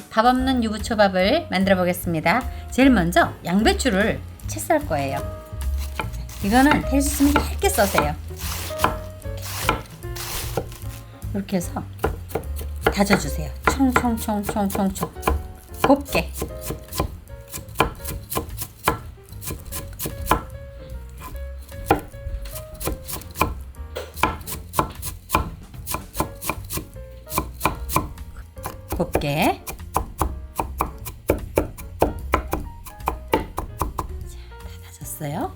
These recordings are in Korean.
밥 없는 유부초밥을 만들어 보겠습니다. 제일 먼저 양배추를 채 썰 거예요. 이거는 될 수 있으면 얇게 써세요. 이렇게 해서 다져주세요. 총총총총총총 곱게. 곱게. 자, 다 다졌어요.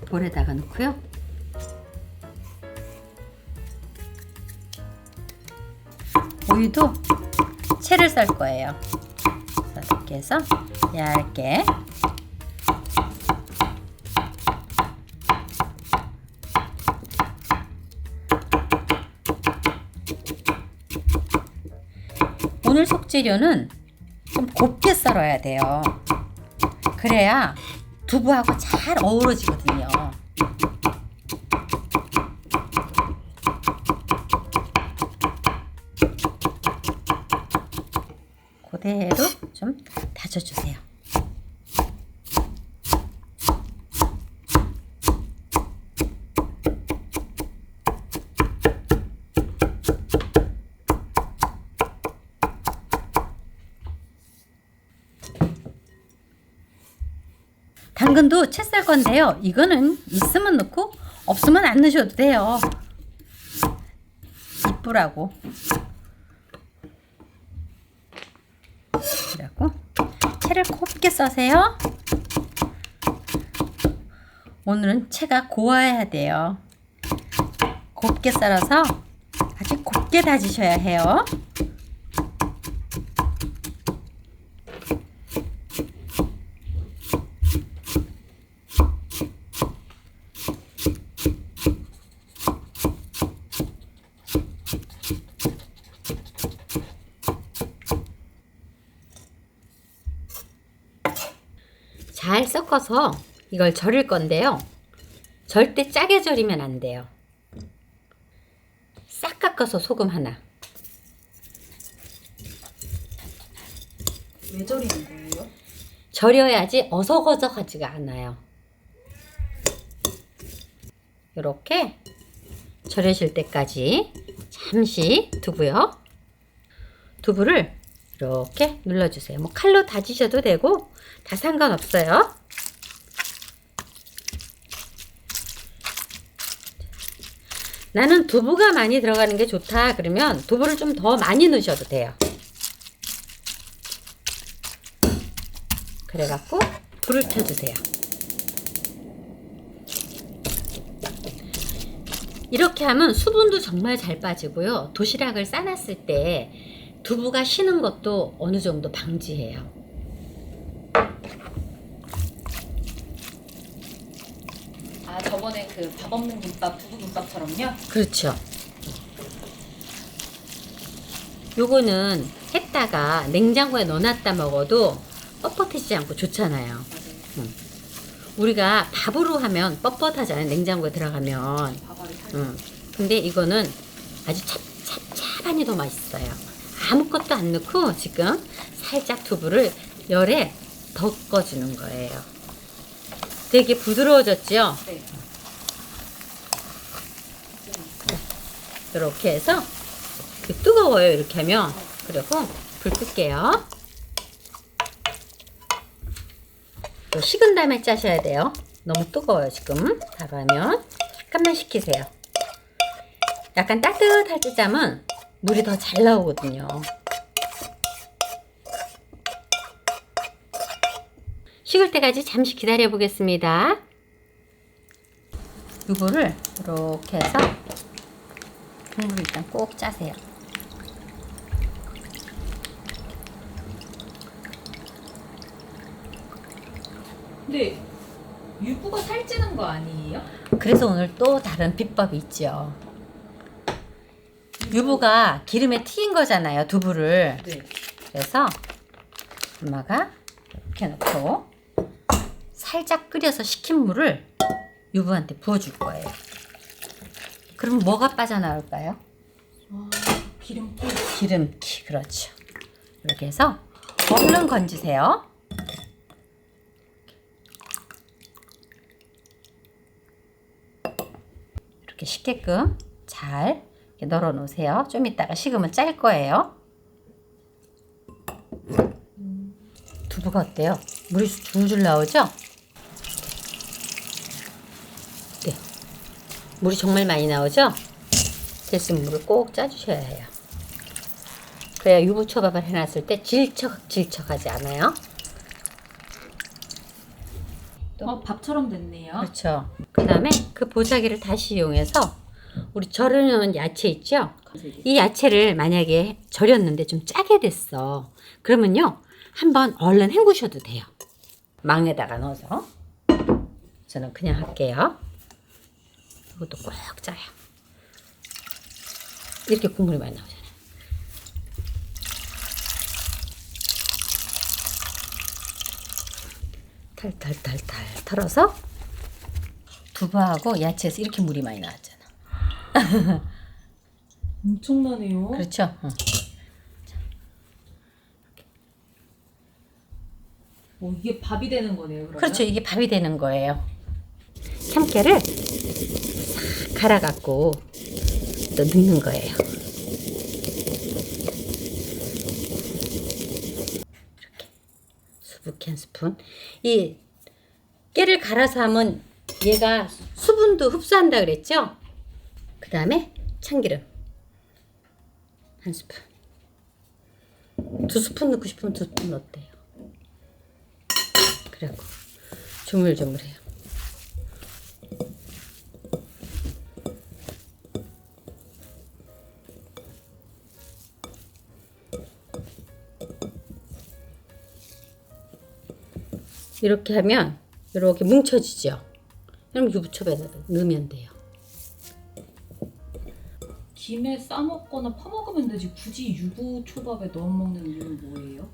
볼에다가 넣고요. 우유도 채를 썰 거예요. 이렇게 해서 얇게. 오늘 속재료는 좀 곱게 썰어야 돼요. 그래야 두부하고 잘 어우러지거든요. 그대로 좀 다져주세요. 당근도 채 썰 건데요. 이거는 있으면 넣고 없으면 안 넣으셔도 돼요. 이쁘라고. 그리고 채를 곱게 써세요. 오늘은 채가 고와야 돼요. 곱게 썰어서 아주 곱게 다지셔야 해요. 잘 섞어서 이걸 절일 건데요. 절대 짜게 절이면 안 돼요. 싹 깎아서 소금 하나. 왜 절이는 거예요? 절여야지 어석어석하지가 않아요. 이렇게 절여질 때까지 잠시 두고요. 두부를 이렇게 눌러주세요. 뭐 칼로 다지셔도 되고 다 상관없어요. 나는 두부가 많이 들어가는 게 좋다 그러면 두부를 좀 더 많이 넣으셔도 돼요. 그래갖고 불을 켜주세요. 이렇게 하면 수분도 정말 잘 빠지고요. 도시락을 싸놨을 때 두부가 쉬는 것도 어느 정도 방지해요. 아, 저번에 그 밥 없는 김밥, 두부김밥처럼요? 그렇죠. 요거는 했다가 냉장고에 넣어놨다 먹어도 뻣뻣해지지 않고 좋잖아요. 맞아요. 우리가 밥으로 하면 뻣뻣하잖아요. 냉장고에 들어가면. 밥알이 살짝. 근데 이거는 아주 찹찹하니 더 맛있어요. 아무것도 안 넣고 지금 살짝 두부를 열에 덮어주는 거예요. 되게 부드러워졌죠? 네. 이렇게 해서 뜨거워요. 이렇게 하면. 그리고 불 끌게요. 또 식은 다음에 짜셔야 돼요. 너무 뜨거워요. 지금 다 가면 잠깐만 식히세요. 약간 따뜻할 때 짜면 물이 더 잘 나오거든요. 식을 때까지 잠시 기다려 보겠습니다. 이거를 이렇게 해서 국물을 일단 꼭 짜세요. 근데 유부가 살찌는 거 아니에요? 그래서 오늘 또 다른 비법이 있죠. 유부가 기름에 튀긴 거잖아요. 두부를. 네. 그래서 엄마가 이렇게 넣고 살짝 끓여서 식힌 물을 유부한테 부어줄 거예요. 그럼 뭐가 빠져나올까요? 기름기. 기름기, 그렇죠. 이렇게 해서 얼른 건지세요. 이렇게 식게끔 잘 이렇게 널어 놓으세요. 좀 이따가 식으면 짤 거예요. 두부가 어때요? 물이 줄줄 나오죠? 네. 물이 정말 많이 나오죠? 대신 물을 꼭 짜주셔야 해요. 그래야 유부초밥을 해놨을 때 질척질척하지 않아요. 밥처럼 됐네요. 그렇죠. 그 다음에 그 보자기를 다시 이용해서 우리 절여놓은 야채 있죠? 이 야채를 만약에 절였는데 좀 짜게 됐어. 그러면요, 한번 얼른 헹구셔도 돼요. 망에다가 넣어서. 저는 그냥 할게요. 이것도 꼭 짜요. 이렇게 국물이 많이 나오잖아요. 탈탈탈탈 털어서 두부하고 야채에서 이렇게 물이 많이 나왔잖아. 엄청나네요. 그렇죠? 이게 밥이 되는 거네요. 그러면? 그렇죠. 이게 밥이 되는 거예요. 참깨를 싹 갈아갖고 또 넣는 거예요. 이렇게 수북히 한 스푼. 이 깨를 갈아서 하면 얘가 수분도 흡수한다 그랬죠? 그 다음에 참기름 한 스푼. 2스푼 넣고 싶으면 2스푼 넣대요. 그리고 조물조물해요. 이렇게 하면 이렇게 뭉쳐지죠. 그럼 유부초밥에 넣으면 돼요. 김에 싸먹거나 퍼먹으면 되지 굳이 유부초밥에 넣어 먹는 이유는 뭐예요?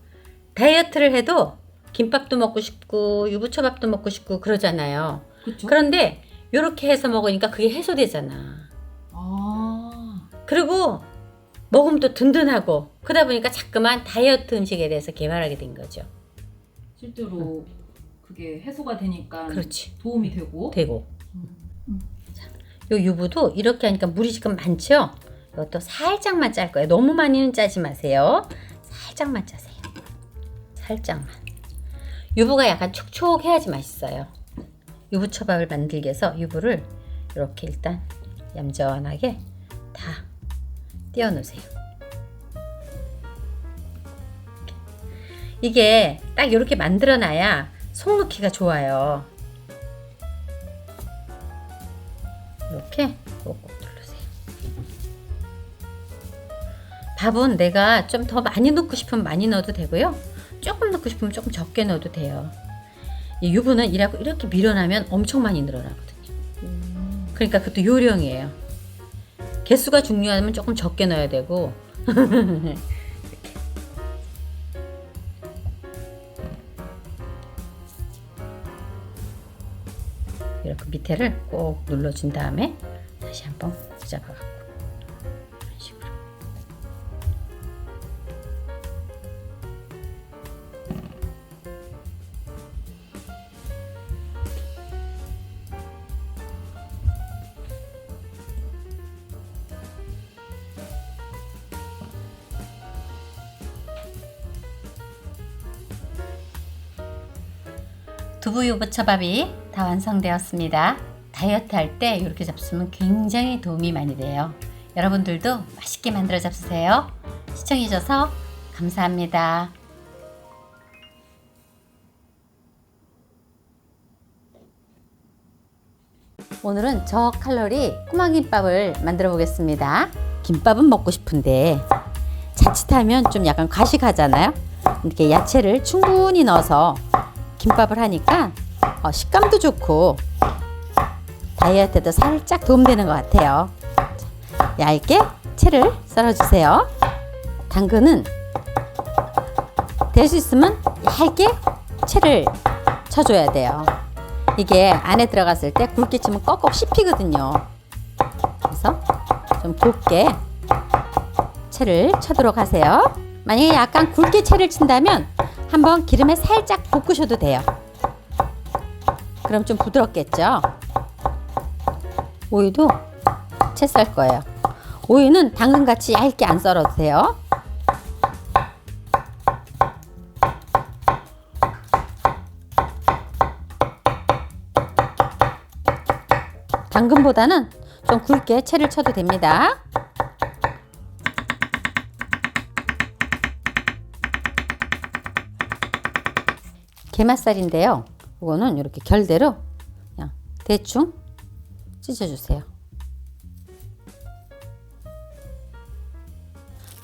다이어트를 해도 김밥도 먹고 싶고 유부초밥도 먹고 싶고 그러잖아요. 그쵸? 그런데 이렇게 해서 먹으니까 그게 해소되잖아. 아, 그리고 먹으면 또 든든하고 그러다 보니까 자꾸만 다이어트 음식에 대해서 개발하게 된 거죠. 실제로 그게 해소가 되니까 그렇지. 도움이 되고. 자, 요 유부도 이렇게 하니까 물이 지금 많죠? 이것도 살짝만 짤 거예요. 너무 많이는 짜지 마세요. 살짝만 짜세요. 살짝만. 유부가 약간 촉촉해야지 맛있어요. 유부초밥을 만들기 위해서 유부를 이렇게 일단 얌전하게 다 띄워 놓으세요. 이게 딱 이렇게 만들어 놔야 속 넣기가 좋아요. 이렇게 꼭꼭 누르세요. 밥은 내가 좀 더 많이 넣고 싶으면 많이 넣어도 되고요. 조금 넣고 싶으면 조금 적게 넣어도 돼요. 이 유부는 이렇게 밀어나면 엄청 많이 늘어나거든요. 그러니까 그것도 요령이에요. 개수가 중요하면 조금 적게 넣어야 되고 이렇게 밑에를 꼭 눌러준 다음에 다시 한번 잡아갖고 이런 식으로. 두부 유부초밥이 다 완성되었습니다. 다이어트 할 때 이렇게 잡수면 굉장히 도움이 많이 돼요. 여러분들도 맛있게 만들어 잡수세요. 시청해주셔서 감사합니다. 오늘은 저칼로리 꼬마김밥을 만들어 보겠습니다. 김밥은 먹고 싶은데 자칫하면 좀 약간 과식하잖아요. 이렇게 야채를 충분히 넣어서 김밥을 하니까 식감도 좋고 다이어트에도 살짝 도움되는 것 같아요. 얇게 채를 썰어주세요. 당근은 될 수 있으면 얇게 채를 쳐줘야 돼요. 이게 안에 들어갔을 때 굵게 치면 꺽꺽 씹히거든요. 그래서 좀 곱게 채를 쳐도록 하세요. 만약에 약간 굵게 채를 친다면 한번 기름에 살짝 볶으셔도 돼요. 그럼 좀 부드럽겠죠? 오이도 채 썰 거예요. 오이는 당근같이 얇게 안 썰어도 돼요. 당근보다는 좀 굵게 채를 쳐도 됩니다. 게맛살인데요. 이거는 이렇게 결대로 그냥 대충 찢어주세요.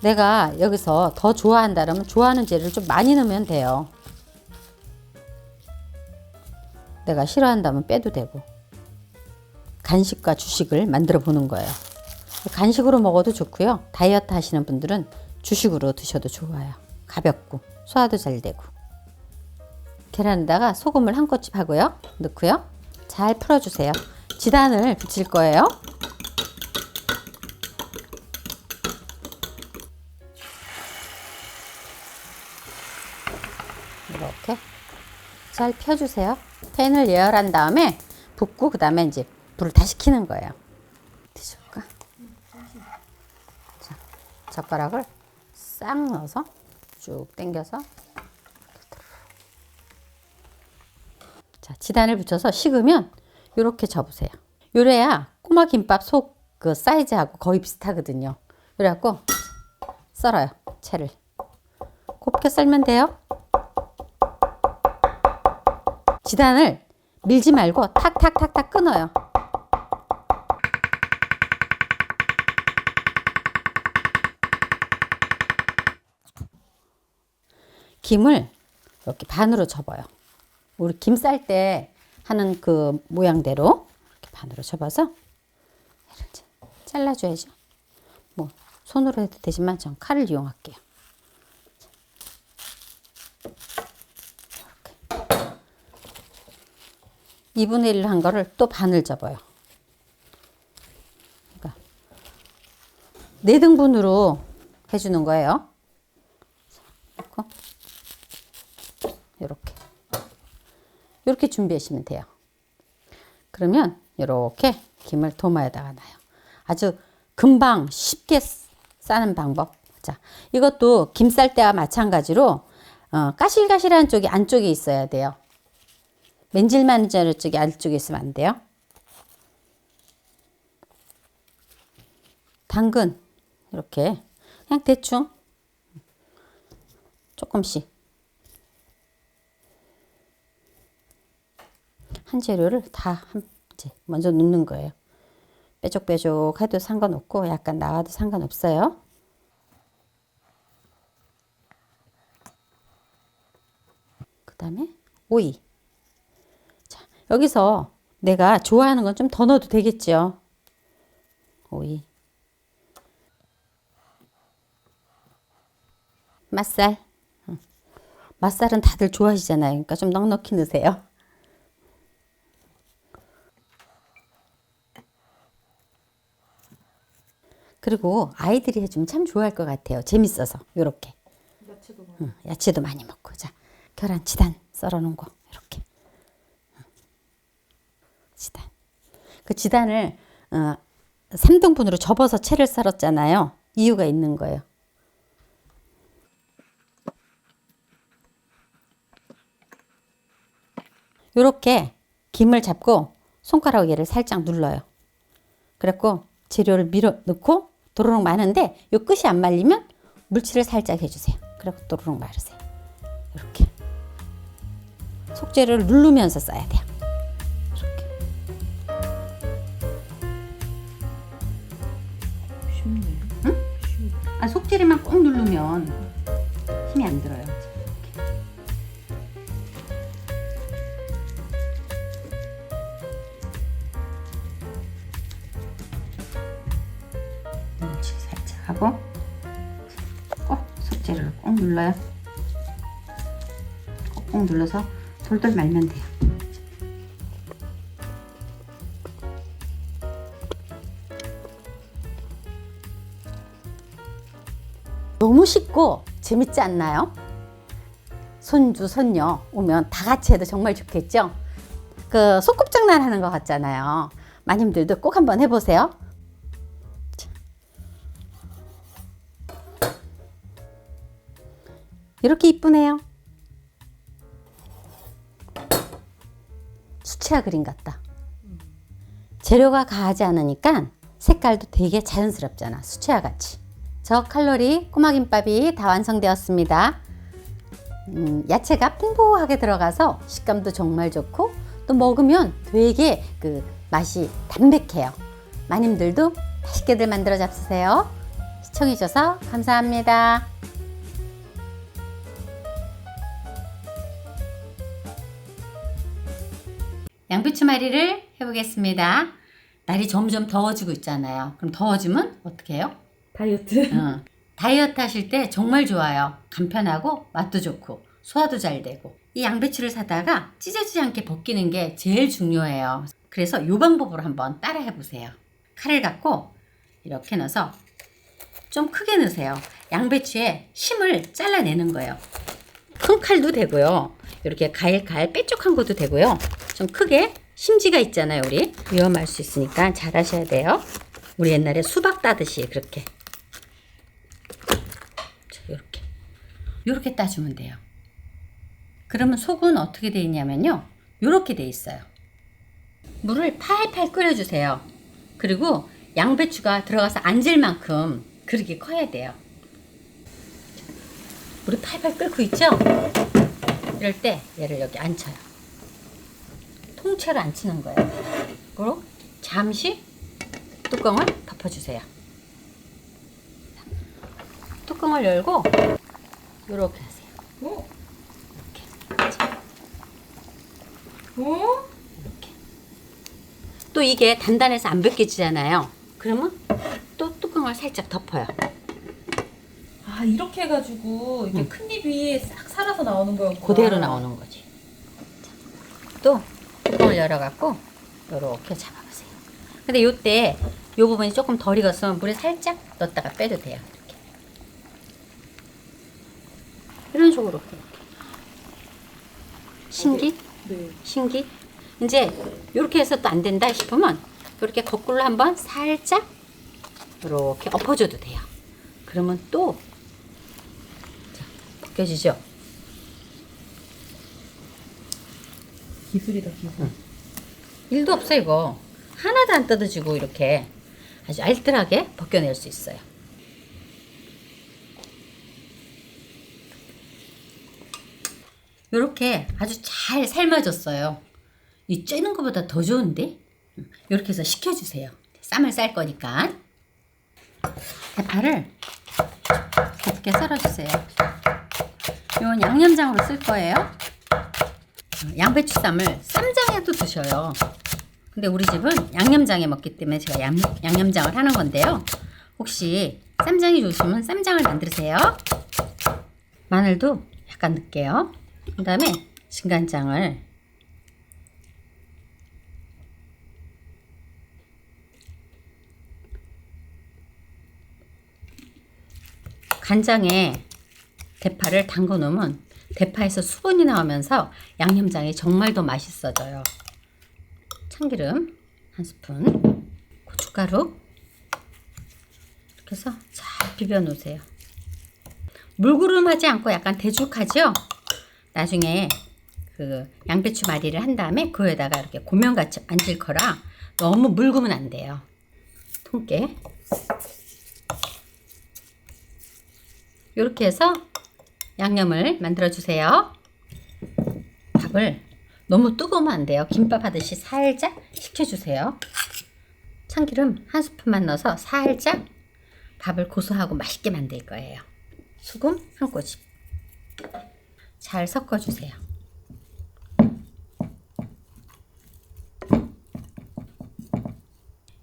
내가 여기서 더 좋아한다면 좋아하는 재료를 좀 많이 넣으면 돼요. 내가 싫어한다면 빼도 되고. 간식과 주식을 만들어 보는 거예요. 간식으로 먹어도 좋고요. 다이어트 하시는 분들은 주식으로 드셔도 좋아요. 가볍고 소화도 잘 되고. 계란에다가 소금을 한 꼬집 하고요. 넣고요. 잘 풀어주세요. 지단을 붙일 거예요. 이렇게 잘 펴주세요. 팬을 예열한 다음에 붓고 그 다음에 이제 불을 다시 켜는 거예요. 드셔볼까? 자, 젓가락을 싹 넣어서 쭉 당겨서 자, 지단을 붙여서 식으면 이렇게 접으세요. 요래야 꼬마 김밥 속 그 사이즈하고 거의 비슷하거든요. 그래갖고 썰어요. 채를 곱게 썰면 돼요. 지단을 밀지 말고 탁탁탁탁 끊어요. 김을 이렇게 반으로 접어요. 우리 김 쌀 때 하는 그 모양대로 이렇게 반으로 접어서 이렇게 잘라줘야죠. 뭐 손으로 해도 되지만 전 칼을 이용할게요. 이렇게 2분의 1 한 거를 또 반을 접어요. 그러니까 4등분으로 해주는 거예요. 놓고 이렇게 준비하시면 돼요. 그러면 이렇게 김을 도마에다가 놔요. 아주 금방 쉽게 싸는 방법. 자, 이것도 김 쌀 때와 마찬가지로 까실까실한 쪽이 안쪽에 있어야 돼요. 맨질맨질 쪽이 안쪽에 있으면 안 돼요. 당근 이렇게 그냥 대충 조금씩 한 재료를 다 이제 먼저 넣는 거예요. 빼족빼족 해도 상관없고 약간 나와도 상관없어요. 그 다음에 오이. 자, 여기서 내가 좋아하는 건 좀 더 넣어도 되겠죠. 오이. 맛살. 맛살은 다들 좋아하시잖아요. 그러니까 좀 넉넉히 넣으세요. 그리고 아이들이 해주면 참 좋아할 것 같아요. 재밌어서 요렇게. 야채도 많이 먹고. 자, 계란 지단 썰어놓은 거 이렇게. 지단. 그 지단을 3등분으로 접어서 채를 썰었잖아요. 이유가 있는 거예요. 요렇게 김을 잡고 손가락 위를 살짝 눌러요. 그래갖고 재료를 밀어 넣고 도로록 마는데 요 끝이 안 말리면 물칠을 살짝 해주세요. 그리고 도로록 마르세요. 이렇게 속재료를 누르면서 싸야 돼요. 이렇게. 쉽네. 응? 아, 속재료만 꼭 누르면 힘이 안 들어요. 살짝 하고 꼭 속재료를 꼭 눌러요. 꼭 눌러서 돌돌 말면 돼요. 쉽고 재밌지 않나요? 손주, 손녀 오면 다 같이 해도 정말 좋겠죠? 그 소꿉장난 하는 것 같잖아요. 마님들도 꼭 한번 해보세요. 이렇게 이쁘네요. 수채화 그림 같다. 재료가 과하지 않으니까 색깔도 되게 자연스럽잖아. 수채화 같이. 저 칼로리 꼬마김밥이 다 완성되었습니다. 야채가 풍부하게 들어가서 식감도 정말 좋고 또 먹으면 되게 그 맛이 담백해요. 마님들도 맛있게들 만들어 잡수세요. 시청해주셔서 감사합니다. 양배추말이를 해보겠습니다. 날이 점점 더워지고 있잖아요. 그럼 더워지면 어떻게 해요? 다이어트. 다이어트 하실 때 정말 좋아요. 간편하고 맛도 좋고 소화도 잘 되고. 이 양배추를 사다가 찢어지지 않게 벗기는 게 제일 중요해요. 그래서 이 방법으로 한번 따라 해보세요. 칼을 갖고 이렇게 넣어서 좀 크게 넣으세요. 양배추에 심을 잘라내는 거예요. 큰 칼도 되고요. 이렇게 가일칼 뾰족한 것도 되고요. 좀 크게 심지가 있잖아요. 우리 위험할 수 있으니까 잘 하셔야 돼요. 우리 옛날에 수박 따듯이 그렇게 이렇게 따주면 돼요. 그러면 속은 어떻게 되어 있냐면요. 이렇게 되어 있어요. 물을 팔팔 끓여주세요. 그리고 양배추가 들어가서 앉을 만큼 그렇게 커야 돼요. 물이 팔팔 끓고 있죠? 이럴 때 얘를 여기 앉혀요. 통째로 앉히는 거예요. 그리고 잠시 뚜껑을 덮어주세요. 뚜껑을 열고 이렇게 하세요. 오? 이렇게. 오? 이렇게. 또 이게 단단해서 안 벗겨지잖아요. 그러면 또 뚜껑을 살짝 덮어요. 아, 이렇게 해가지고 이게 큰 입이 싹 살아서 나오는 거였구나. 그대로 나오는 거지. 자, 또 뚜껑을 열어갖고 이렇게 잡아보세요. 근데 요때 요 부분이 조금 덜 익었으면 물에 살짝 넣었다가 빼도 돼요. 이렇게. 이런 식으로 이렇게. 신기? 네. 신기? 이제 이렇게 해서 또 안 된다 싶으면 이렇게 거꾸로 한번 살짝 이렇게 엎어줘도 돼요. 그러면 또 자, 벗겨지죠? 기술이다, 기술. 일도 없어 이거. 하나도 안 뜯어지고 이렇게 아주 알뜰하게 벗겨낼 수 있어요. 이렇게 아주 잘 삶아졌어요. 이 쬐는 것보다 더 좋은데? 이렇게 해서 식혀주세요. 쌈을 쌀 거니까. 대파를 곱게 썰어주세요. 이건 양념장으로 쓸 거예요. 양배추 쌈을 쌈장에도 드셔요. 근데 우리 집은 양념장에 먹기 때문에 제가 양념장을 하는 건데요. 혹시 쌈장이 좋으시면 쌈장을 만드세요. 마늘도 약간 넣을게요. 그 다음에 진간장을 간장에 대파를 담궈 놓으면 대파에서 수분이 나오면서 양념장이 정말 더 맛있어져요. 참기름 한 스푼, 고춧가루 이렇게 해서 잘 비벼 놓으세요. 물구름하지 않고 약간 대죽하죠? 나중에 그 양배추 말이를 한 다음에 그에다가 이렇게 고명같이 앉을 거라 너무 묽으면 안 돼요. 통깨 이렇게 해서 양념을 만들어 주세요. 밥을 너무 뜨거우면 안 돼요. 김밥 하듯이 살짝 식혀주세요. 참기름 한 스푼만 넣어서 살짝 밥을 고소하고 맛있게 만들 거예요. 소금 한 꼬집 잘 섞어주세요.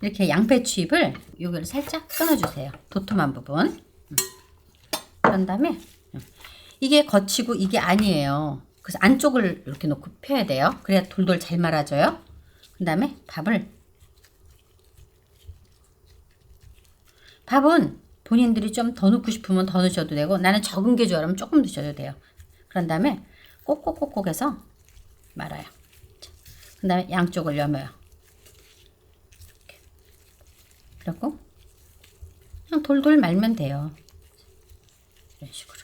이렇게 양배추 잎을 요거를 살짝 끊어주세요. 도톰한 부분. 그런 다음에 이게 겉이고 이게 아니에요. 그래서 안쪽을 이렇게 놓고 펴야 돼요. 그래야 돌돌 잘 말아져요. 그 다음에 밥은 본인들이 좀 더 넣고 싶으면 더 넣으셔도 되고 나는 적은 게 좋아하면 조금 넣으셔도 돼요. 그런 다음에 꼭꼭꼭꼭 해서 말아요. 그 다음에 양쪽을 여며요. 그리고 그냥 돌돌 말면 돼요. 이런 식으로.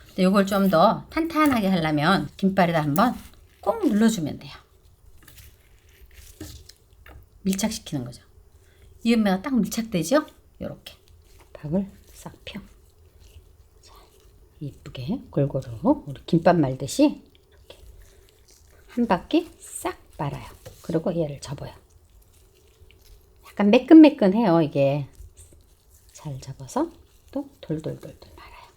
근데 이걸 좀 더 탄탄하게 하려면 김발에다 한번 꼭 눌러주면 돼요. 밀착시키는 거죠. 이음매가 딱 밀착되죠? 요렇게 밥을 싹 펴. 자, 이쁘게 골고루 우리 김밥 말듯이 이렇게 한 바퀴 싹 말아요. 그리고 얘를 접어요. 약간 매끈매끈해요. 이게 잘 접어서 또 돌돌돌돌 말아요.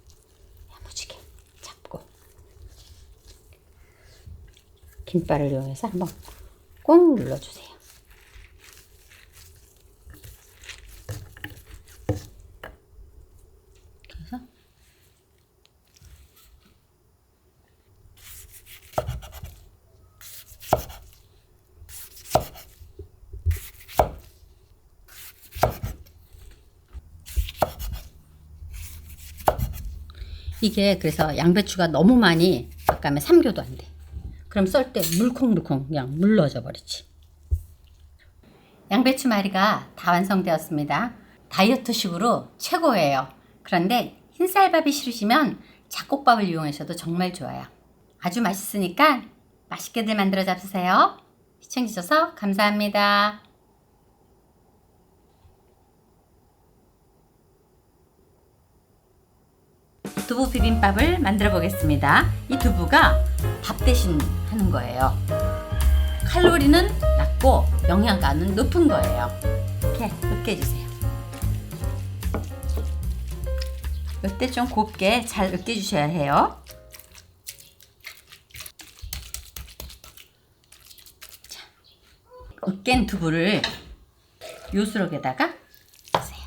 야무지게 잡고 김발을 이용해서 한번 꼭 눌러주세요. 그래서 이게 그래서 양배추가 너무 많이 아까면 삼겨도 안 돼. 그럼 썰 때 물컹물컹 그냥 물러져 버리지. 양배추 말이가 다 완성되었습니다. 다이어트식으로 최고예요. 그런데 흰쌀밥이 싫으시면 잡곡밥을 이용하셔도 정말 좋아요. 아주 맛있으니까 맛있게들 만들어 잡수세요. 시청해주셔서 감사합니다. 두부 비빔밥을 만들어 보겠습니다. 이 두부가 밥 대신 하는 거예요. 칼로리는 낮고 영양가는 높은 거예요. 이렇게 해주세요. 이때 좀 곱게 잘 으깨주셔야 해요. 자, 으깬 두부를 요수록에다가 넣으세요.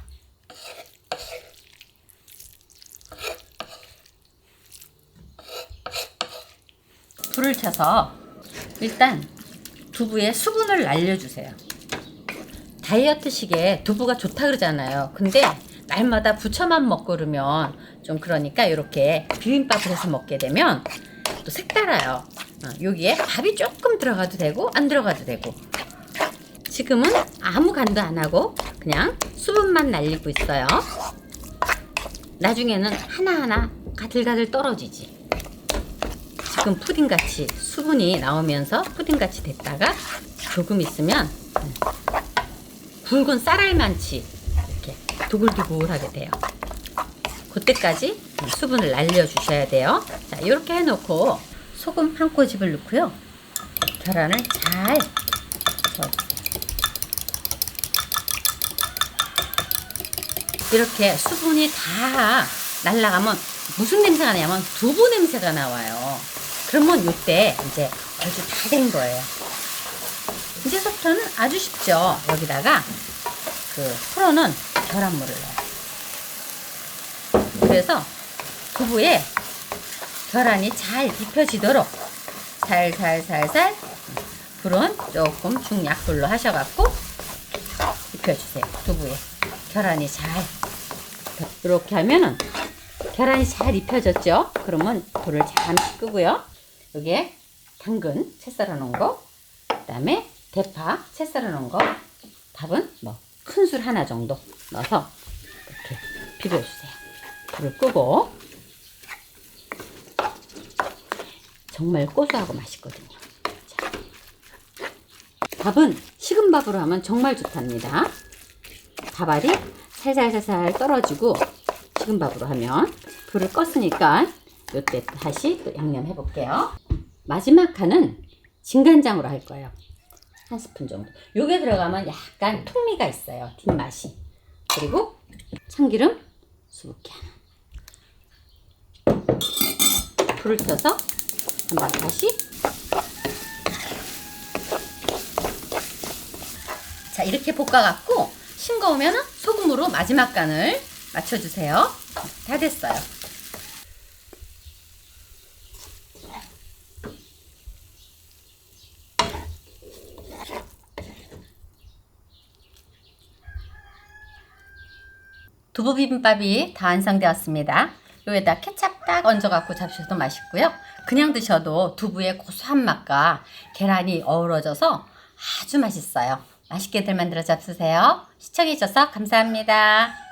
불을 켜서 일단 두부에 수분을 날려주세요. 다이어트식에 두부가 좋다 그러잖아요. 근데 날마다 부쳐만 먹고 그러면 좀 그러니까 이렇게 비빔밥을 해서 먹게 되면 또 색달아요. 여기에 밥이 조금 들어가도 되고 안 들어가도 되고. 지금은 아무 간도 안 하고 그냥 수분만 날리고 있어요. 나중에는 하나하나 가들가들 떨어지지. 지금 푸딩같이 수분이 나오면서 푸딩같이 됐다가 조금 있으면 굵은 쌀알만치 이렇게 두글두글하게 돼요. 그때까지 수분을 날려주셔야 돼요. 자, 이렇게 해놓고 소금 한 꼬집을 넣고요. 계란을 잘 저어주세요. 이렇게 수분이 다 날아가면 무슨 냄새가 나냐면 두부 냄새가 나와요. 그러면 이때 이제 아주 다 된 거예요. 이제부터는 아주 쉽죠. 여기다가 풀어놓은 계란물을 넣어요. 그래서 두부에 계란이 잘 입혀지도록 살살살살 불은 조금 중약불로 하셔갖고 입혀주세요. 두부에 계란이 잘 이렇게 하면은 계란이 잘 입혀졌죠. 그러면 불을 잠시 끄고요. 여기에 당근 채 썰어 놓은 거, 그 다음에 대파 채 썰어 놓은 거, 밥은 뭐 큰 술 하나 정도 넣어서 이렇게 비벼주세요. 불을 끄고 정말 고소하고 맛있거든요. 자, 밥은 식은 밥으로 하면 정말 좋답니다. 밥알이 살살살살 떨어지고 식은 밥으로 하면 불을 껐으니까 이때 다시 또 양념 해볼게요. 마지막 칸은 진간장으로 할 거예요. 한 스푼 정도. 요게 들어가면 약간 풍미가 있어요. 뒷맛이. 그리고 참기름 수북히 하나. 불을 켜서 한번 다시. 자, 이렇게 볶아갖고 싱거우면 소금으로 마지막 간을 맞춰주세요. 다 됐어요. 두부 비빔밥이 다 완성되었습니다. 여기다 케찹 딱 얹어갖고 잡수셔도 맛있고요. 그냥 드셔도 두부의 고소한 맛과 계란이 어우러져서 아주 맛있어요. 맛있게들 만들어 잡수세요. 시청해주셔서 감사합니다.